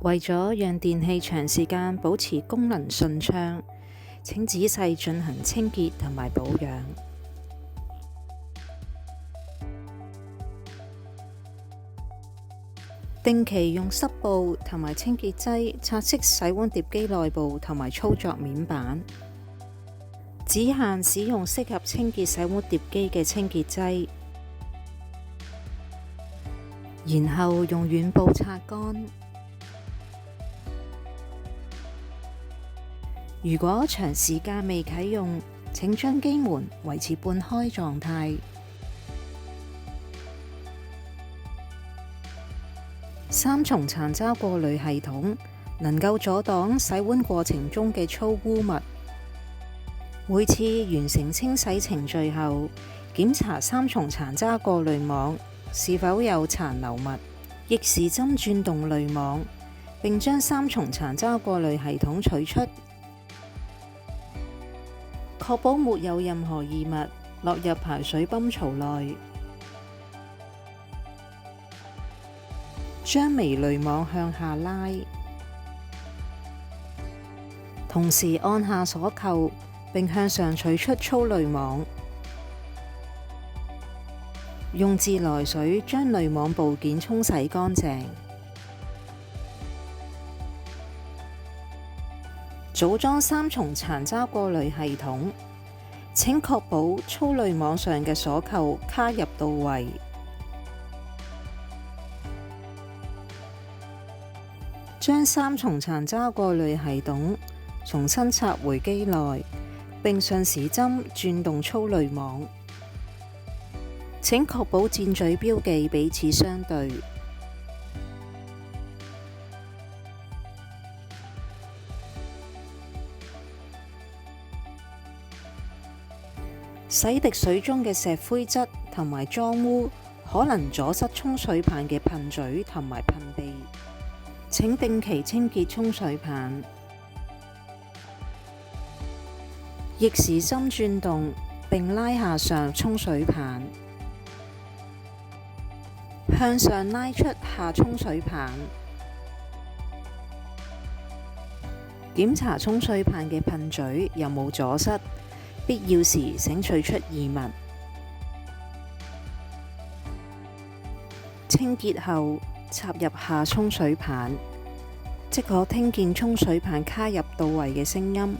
為咗讓電器長時間保持功能順暢，請仔細進行清潔同埋保養。定期用濕布同埋清潔劑擦拭洗碗碟機內部同埋操作面板，只限使用適合清潔洗碗碟機嘅清潔劑，然後用軟布擦乾。如果長時間未啟用，請將機門維持半開狀態。三重殘渣過濾系統能夠阻擋洗碗過程中嘅粗污物。每次完成清洗程序後，檢查三重殘渣過濾網是否有殘留物，逆時針轉動濾網，並將三重殘渣過濾系統取出，確保沒有任何異物落入排水泵槽內。將微濾網向下拉，同時按下鎖扣，並向上取出粗濾網。用自來水將濾網部件沖洗乾淨。組裝三重殘渣過濾系統，請確保粗濾網上嘅鎖扣卡入到位。將三重殘渣過濾系統重新插回機內，並順時針轉動粗濾網。請確保箭嘴標記彼此相對。洗滌水中嘅石灰質同埋髒污，可能阻塞沖水棒嘅噴嘴同埋噴鼻。請定期清潔沖水棒，逆時針轉動並拉下上沖水棒，向上拉出下沖水棒。檢查沖水棒嘅噴嘴有冇阻塞，必要時請取出異物。清潔後，插入下沖水棒，即可聽見沖水棒卡入到位嘅聲音。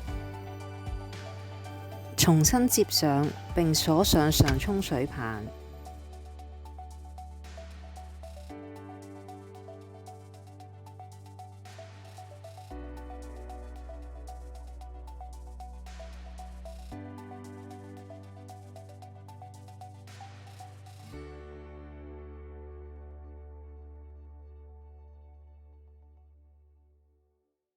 重新接上並鎖上上沖水棒。